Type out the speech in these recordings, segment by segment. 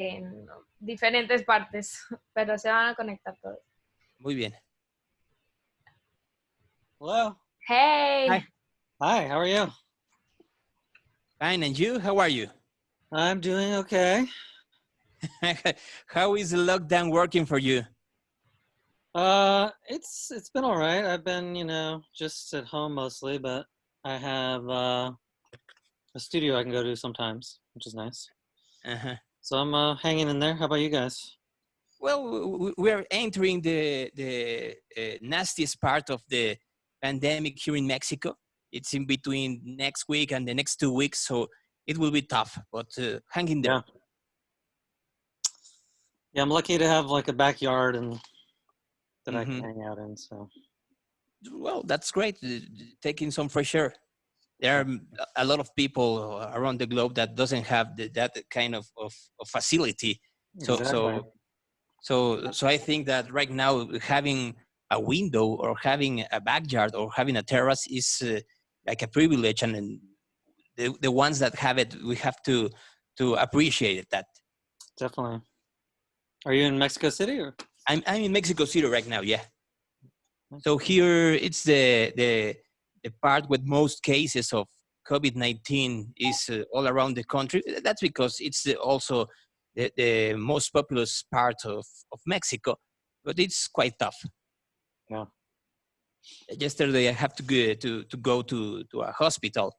en diferentes partes, pero se van a conectar todos. Muy bien. Hello. Hey. Hi. Hi, how are you? Fine, and you? How are you? I'm doing okay. How is the lockdown working for you? It's been all right. I've been, just at home mostly, but I have a studio I can go to sometimes, which is nice. Uh-huh. So I'm hanging in there. How about you guys? Well, we're entering the nastiest part of the pandemic here in Mexico. It's in between next week and the next 2 weeks, so it will be tough, but hang in there. Yeah, I'm lucky to have like a backyard and that I Mm-hmm. can hang out in. So, well, that's great. Taking some fresh air. There are a lot of people around the globe that doesn't have that kind of facility. exactly. So I think that right now having a window or having a backyard or having a terrace is like a privilege, and the ones that have it, we have to appreciate that. Definitely. Are you in Mexico City or? I'm in Mexico City right now. Yeah. So here it's the part with most cases of COVID-19 is all around the country. That's because it's also the most populous part of Mexico, but it's quite tough. Yeah. Yesterday I have to go to a hospital,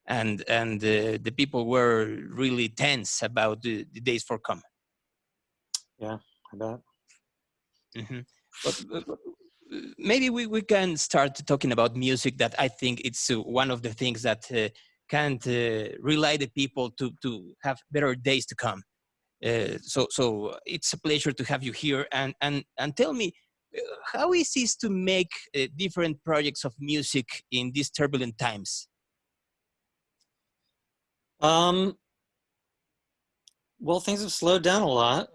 and the people were really tense about the days for come. Yeah, I bet. Mm-hmm. But maybe we can start talking about music. That I think it's one of the things that can rely the people to have better days to come. So it's a pleasure to have you here, and tell me, how is it to make different projects of music in these turbulent times? Well, things have slowed down a lot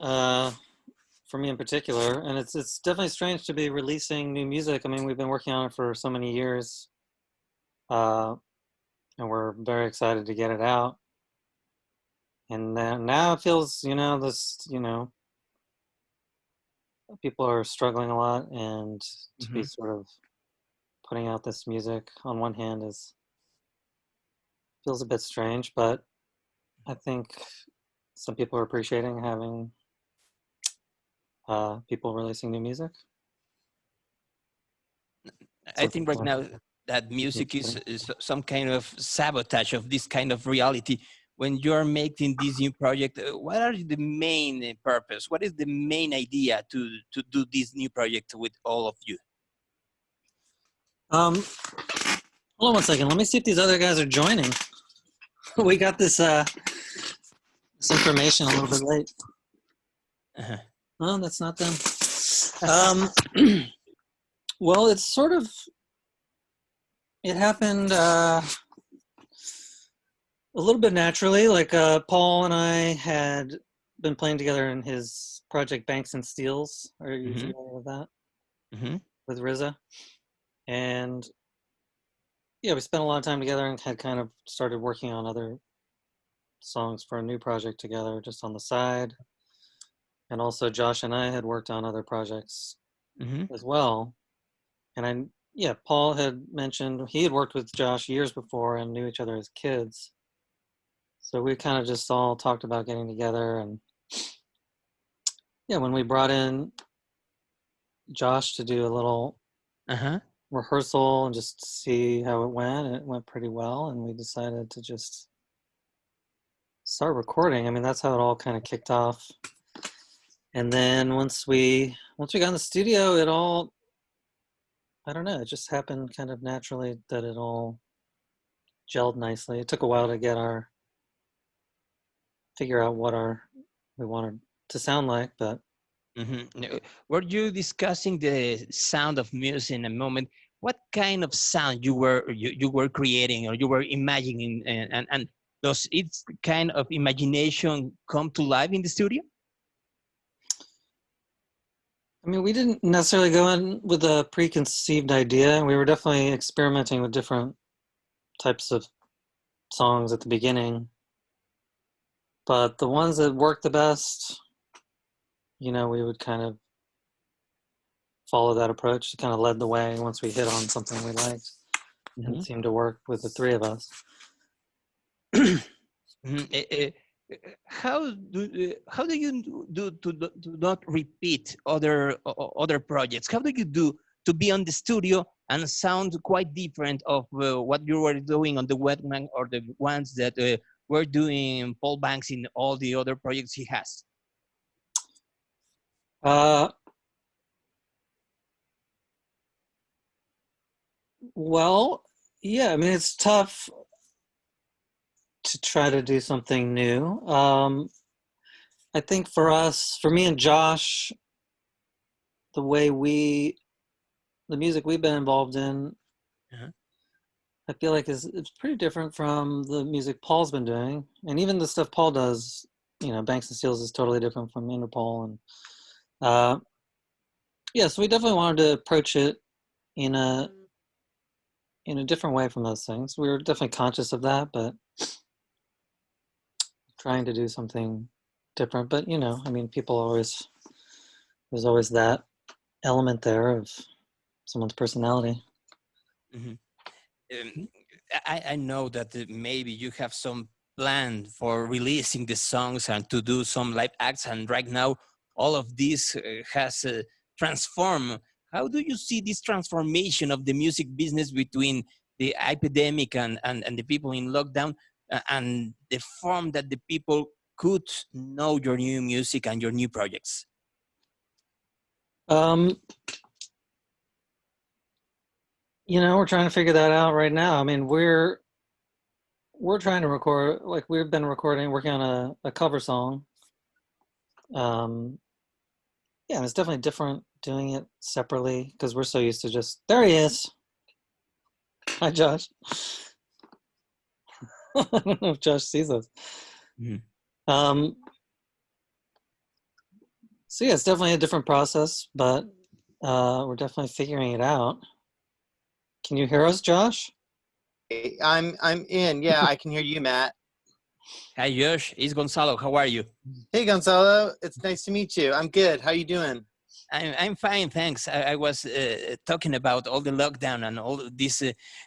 for me in particular, and it's definitely strange to be releasing new music. I mean, we've been working on it for so many years, and we're very excited to get it out. And now it feels, people are struggling a lot, and to be sort of putting out this music on one hand feels a bit strange, but I think some people are appreciating having people releasing new music. I think right now that music is some kind of sabotage of this kind of reality. When you're making this new project, what are the main purpose? What is the main idea to do this new project with all of you? Hold on one second. Let me see if these other guys are joining. We got this this information a little bit late. Uh-huh. Oh, that's not them. Well, it's sort of, it happened a little bit naturally. Like Paul and I had been playing together in his project Banks and Steels. Are you familiar with that? With RZA. And yeah, we spent a lot of time together and had kind of started working on other songs for a new project together just on the side. And also Josh and I had worked on other projects as well. And Paul had mentioned he had worked with Josh years before and knew each other as kids. So we kind of just all talked about getting together. And yeah, when we brought in Josh to do a little rehearsal and just see how it went, and it went pretty well. And we decided to just start recording. I mean, that's how it all kind of kicked off. And then once we got in the studio, it all, I don't know, it just happened kind of naturally that it all gelled nicely. It took a while to figure out what we wanted to sound like, but. Were you discussing the sound of music in a moment? What kind of sound you were creating or you were imagining, and does its kind of imagination come to life in the studio? I mean, we didn't necessarily go in with a preconceived idea. We were definitely experimenting with different types of songs at the beginning. But the ones that work the best, you know, we would kind of follow that approach. It kind of led the way once we hit on something we liked. And it seemed to work with the three of us. How do you do to not repeat other projects? How do you do to be on the studio and sound quite different of what you were doing on the Wetman or the ones that were doing Paul Banks in all the other projects he has? Well, yeah, I mean, it's tough to try to do something new. I think for us, for me and Josh, the music we've been involved in, I feel like it's pretty different from the music Paul's been doing. And even the stuff Paul does, you know, Banks and Steels is totally different from Interpol. And yeah, so we definitely wanted to approach it in a different way from those things. We were definitely conscious of that, but trying to do something different. But, you know, I mean, there's always that element there of someone's personality. I know that maybe you have some plan for releasing the songs and to do some live acts, and right now all of this has transformed. How do you see this transformation of the music business between the epidemic and the people in lockdown and the form that the people could know your new music and your new projects? You know, we're trying to figure that out right now. I mean, we're trying to record, like we've been working on a cover song. Yeah, and it's definitely different doing it separately because we're so used to just, there he is. Hi, Josh. I don't know if Josh sees us. So yeah, it's definitely a different process, but we're definitely figuring it out. Can you hear us, Josh? I'm in. Yeah, I can hear you, Matt. Hi, Josh. It's Gonzalo. How are you? Hey, Gonzalo. It's nice to meet you. I'm good. How you doing? I'm fine, thanks. I was talking about all the lockdown and all this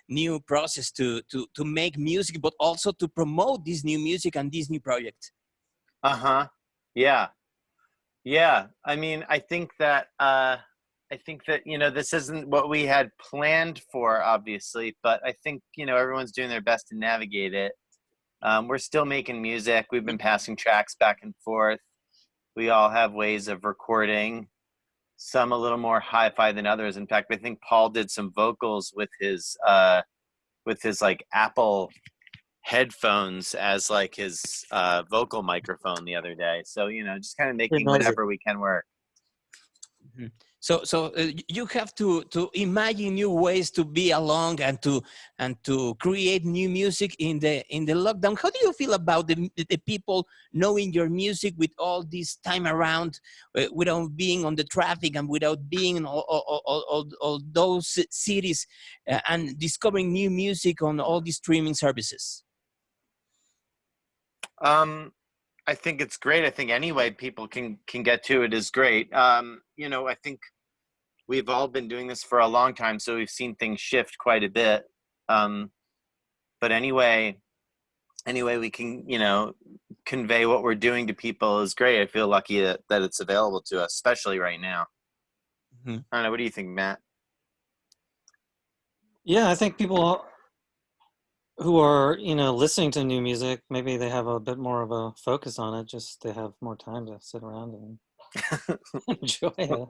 new process to make music, but also to promote this new music and this new project. Yeah. I mean, I think that you know, this isn't what we had planned for, obviously, but I think, you know, everyone's doing their best to navigate it. We're still making music. We've been passing tracks back and forth. We all have ways of recording, some a little more hi-fi than others. In fact, I think Paul did some vocals with his like Apple headphones as like his vocal microphone the other day. So, you know, just kind of making whatever we can work. So you have to imagine new ways to be along and to create new music in the lockdown. How do you feel about the people knowing your music with all this time around, without being on the traffic and without being in all those cities, and discovering new music on all these streaming services? I think it's great. I think any way people can get to it is great. You know, I think we've all been doing this for a long time, so we've seen things shift quite a bit. But anyway we can, you know, convey what we're doing to people is great. I feel lucky that it's available to us, especially right now. I don't know. What do you think, Matt? Yeah, I think people who are, you know, listening to new music, maybe they have a bit more of a focus on it, just they have more time to sit around and enjoy it.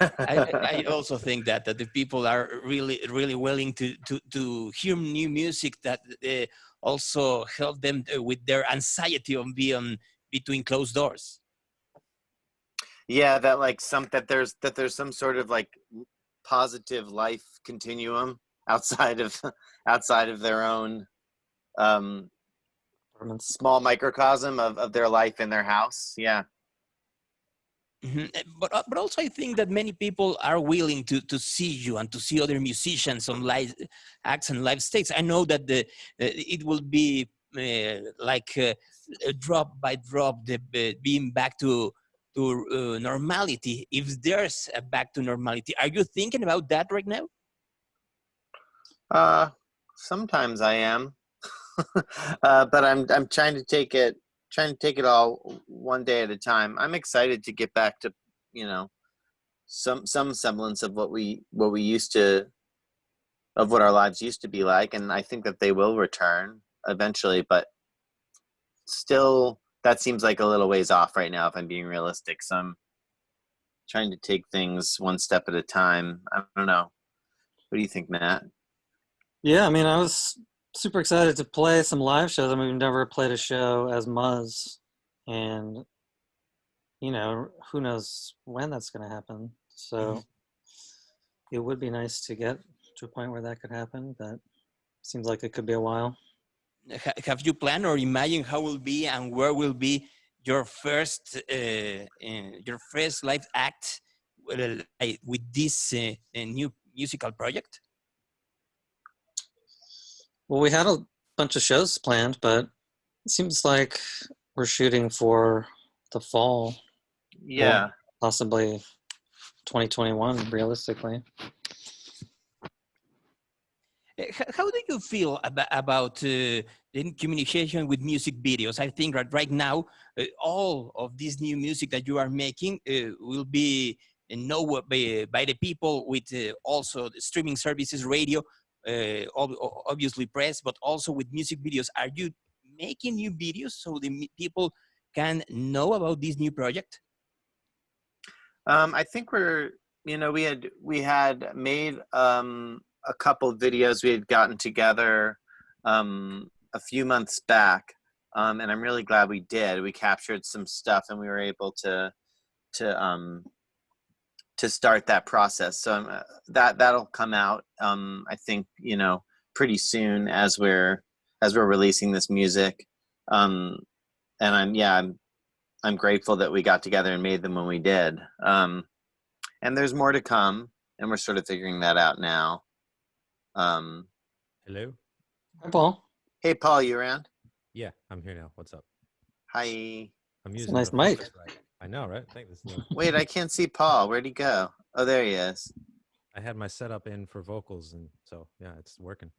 I also think that the people are really willing to hear new music that also help them with their anxiety of being between closed doors. Yeah, that there's some sort of like positive life continuum outside of their own small microcosm of their life in their house. Yeah. But also I think that many people are willing to see you and to see other musicians on live acts and live stages. I know that it will be drop by drop, being back to normality, if there's a back to normality. Are you thinking about that right now? Sometimes I am, but I'm trying to take it all one day at a time. I'm excited to get back to, you know, some semblance of what we used to, of what our lives used to be like, and I think that they will return eventually, but still that seems like a little ways off right now if I'm being realistic. So I'm trying to take things one step at a time. I don't know. What do you think, Matt? Yeah, I mean, I was super excited to play some live shows. I mean, we've never played a show as Muzz, and you know, who knows when that's going to happen. So it would be nice to get to a point where that could happen, but seems like it could be a while. Have you planned or imagined how will be and where will be your first live act with this new musical project? Well, we had a bunch of shows planned, but it seems like we're shooting for the fall. Yeah. Possibly 2021, realistically. How do you feel about the communication with music videos? I think that right now, all of this new music that you are making will be known by the people with also the streaming services, radio, obviously press, but also with music videos. Are you making new videos so the people can know about this new project? I think we had made a couple of videos we had gotten together a few months back, and I'm really glad we did. We captured some stuff and we were able to start that process. So that'll come out, I think, you know, pretty soon as we're releasing this music. And I'm grateful that we got together and made them when we did. And there's more to come, and we're sort of figuring that out now. Hello. Hi, Paul. Hey, Paul, you around? Yeah, I'm here now. What's up? Hi. I'm It's a using nice the mic. Focusrite. I know, right? I think this is Wait, I can't see Paul. Where'd he go? Oh, there he is. I had my setup in for vocals, and so yeah, it's working.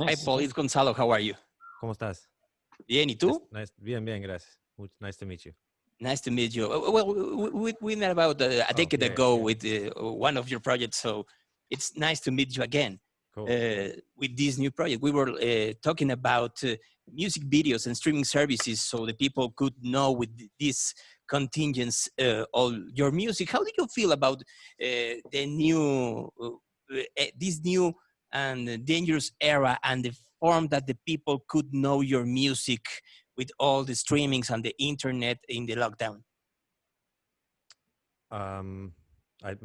Hi, Paul. It's Gonzalo. How are you? ¿Cómo estás? Bien, ¿y tú? Nice. Bien, gracias. Nice to meet you. Nice to meet you. Well, we met about a decade ago with one of your projects, so it's nice to meet you again. Cool. With this new project. We were talking about music videos and streaming services so the people could know with this contingents all your music. How do you feel about the new, this new and dangerous era and the form that the people could know your music with all the streamings and the internet in the lockdown? I'm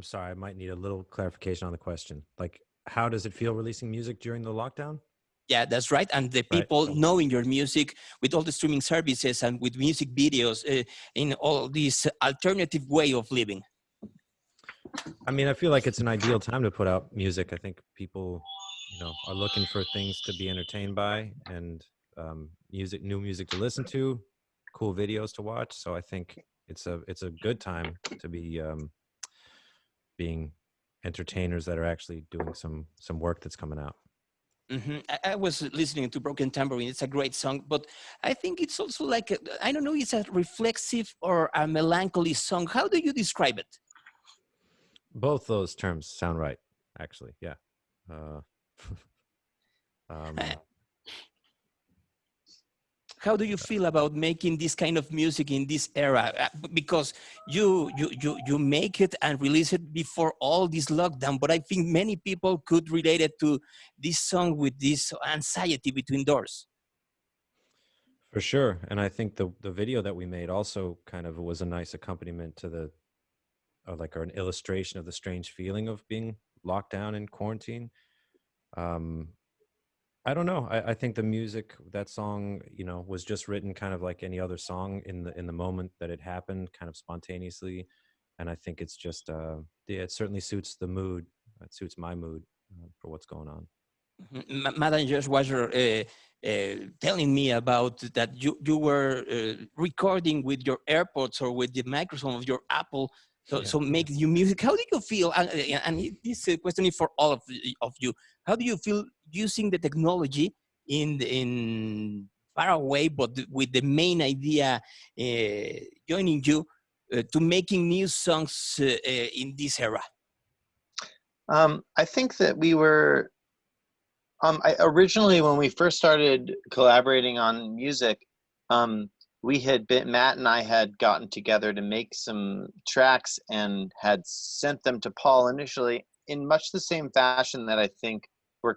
sorry, I might need a little clarification on the question. Like, how does it feel releasing music during the lockdown? Yeah, that's right. And the people knowing your music with all the streaming services and with music videos in all this alternative way of living. I mean, I feel like it's an ideal time to put out music. I think people, you know, are looking for things to be entertained by and new music to listen to, cool videos to watch. So I think it's a good time to be being entertainers that are actually doing some work that's coming out. Mm-hmm. I was listening to Broken Tambourine. It's a great song, but I think it's also like, I don't know, it's a reflexive or a melancholy song. How do you describe it? Both those terms sound right, actually. Yeah. How do you feel about making this kind of music in this era? Because you make it and release it before all this lockdown, but I think many people could relate it to this song with this anxiety between doors. For sure. And I think the video that we made also kind of was a nice accompaniment to the, or an illustration of the strange feeling of being locked down in quarantine. I don't know. I think the music, that song, you know, was just written kind of like any other song in the moment that it happened, kind of spontaneously. And I think it's just, yeah, it certainly suits the mood. It suits my mood for what's going on. Madam Josh was telling me about that you were recording with your AirPods or with the microphone of your Apple, so make you music. How do you feel? And this question is for all of you. How do you feel using the technology in far away, but with the main idea joining you to making new songs in this era? I think that we were originally, when we first started collaborating on music, Matt and I had gotten together to make some tracks and had sent them to Paul initially in much the same fashion that I think we're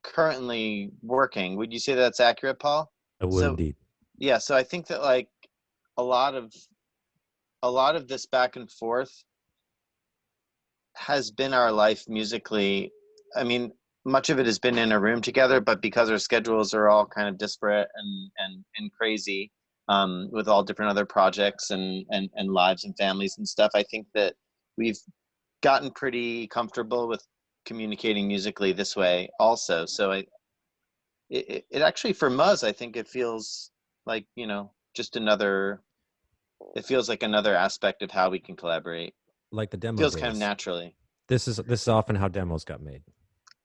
currently working. Would you say that's accurate, Paul? I would indeed. Yeah, so I think that like a lot of this back and forth has been our life musically. I mean, much of it has been in a room together, but because our schedules are all kind of disparate and crazy, with all different other projects and lives and families and stuff, I think that we've gotten pretty comfortable with communicating musically this way also. So it actually, for Muzz, I think it feels like, you know, just it feels like another aspect of how we can collaborate. Like the demo Feels days. kind of naturally. This is often how demos got made.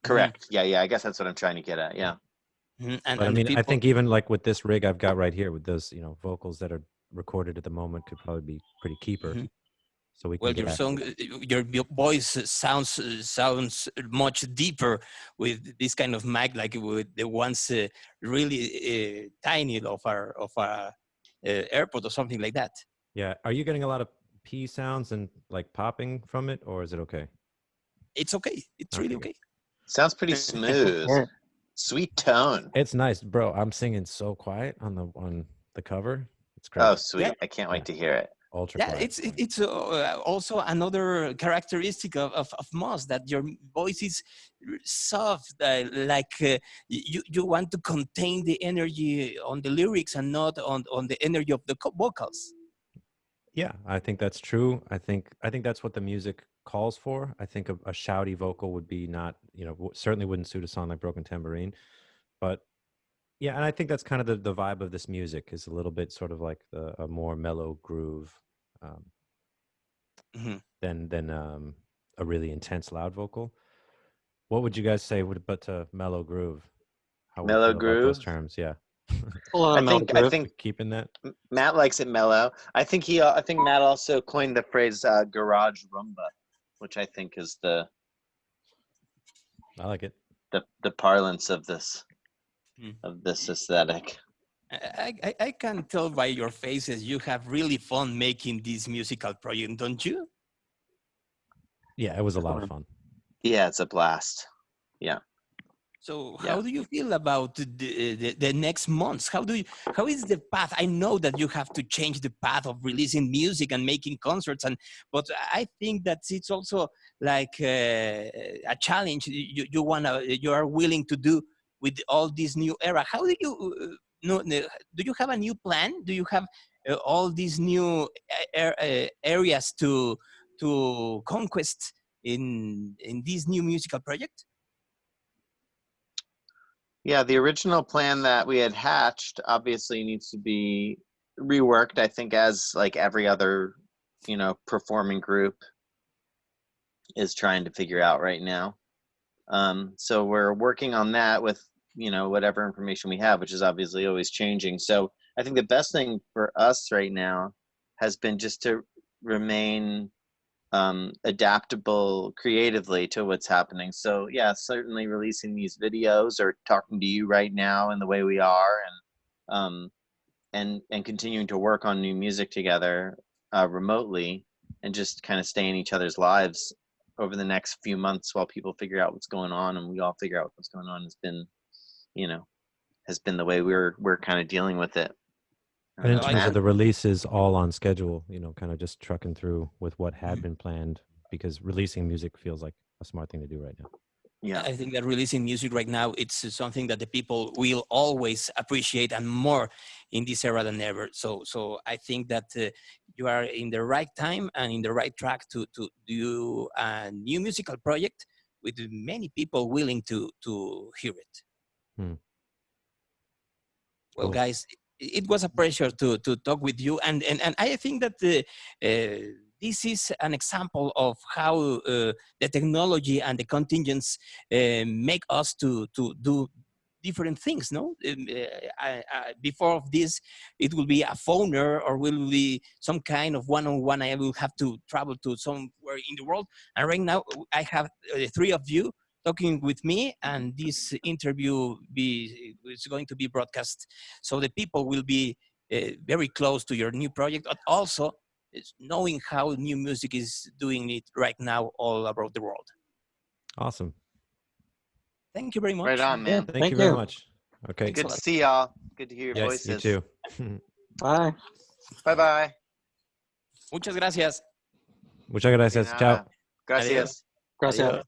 Correct. Yeah. I guess that's what I'm trying to get at. Yeah. But I mean, I think even like with this rig I've got right here, with those, you know, vocals that are recorded at the moment, could probably be pretty keeper. So we can your voice sounds much deeper with this kind of mic, like with the ones really tiny of our AirPod or something like that. Yeah. Are you getting a lot of P sounds and like popping from it, or is it okay? It's okay. It's really okay. Sounds pretty smooth. Sweet tone. It's nice, bro. I'm singing so quiet on the cover. It's crazy. Oh, sweet. Yeah. I can't wait to hear it. Ultra yeah, quiet. it's also another characteristic of Muzz, that your voice is soft, you want to contain the energy on the lyrics and not on the energy of the vocals. Yeah, I think that's true. I think that's what the music calls for. I think a shouty vocal would be not, you know, certainly wouldn't suit a song like Broken Tambourine. But yeah, and I think that's kind of the vibe of this music, is a little bit sort of like a more mellow groove than a really intense loud vocal. What would you guys say but mellow groove? How would mellow you feel groove? about those terms? Yeah. I think keeping that. Matt likes it mellow. I think Matt also coined the phrase garage rumba, which I think is I like it. The parlance of this aesthetic. I can tell by your faces you have really fun making this musical project, don't you? Yeah, it was a lot of fun. Yeah, it's a blast. Yeah. So how do you feel about the next months? How is the path? I know that you have to change the path of releasing music and making concerts, but I think that it's also like a challenge you are willing to do with all this new era. How do you do you have a new plan? Do you have all these new areas to conquest in this new musical project? Yeah, the original plan that we had hatched obviously needs to be reworked, I think, as like every other, you know, performing group is trying to figure out right now. So we're working on that with, you know, whatever information we have, which is obviously always changing. So I think the best thing for us right now has been just to remain adaptable creatively to what's happening. So yeah, certainly releasing these videos or talking to you right now in the way we are, and continuing to work on new music together remotely, and just kind of stay in each other's lives over the next few months while people figure out what's going on and we all figure out what's going on has been, you know, has been the way we're kind of dealing with it. And in terms of the releases, all on schedule, you know, kind of just trucking through with what had been planned, because releasing music feels like a smart thing to do right now. Yeah, I think that releasing music right now, it's something that the people will always appreciate, and more in this era than ever. So I think that you are in the right time and in the right track to do a new musical project with many people willing to hear it. Well, Cool. guys, it was a pleasure to talk with you, and I think that this is an example of how the technology and the contingents make us to do different things. No, before of this, it will be a phoner or will be some kind of one-on-one. I will have to travel to somewhere in the world, and right now I have three of you talking with me, and this interview is going to be broadcast, so the people will be very close to your new project, but also knowing how new music is doing it right now all around the world. Awesome. Thank you very much. Right on, man. Yeah, thank you very much. Okay. Good to see y'all. Good to hear your Yes, voices. you too. Bye. Bye-bye. Muchas gracias. Muchas gracias. Ciao. Gracias. Gracias. Adiós.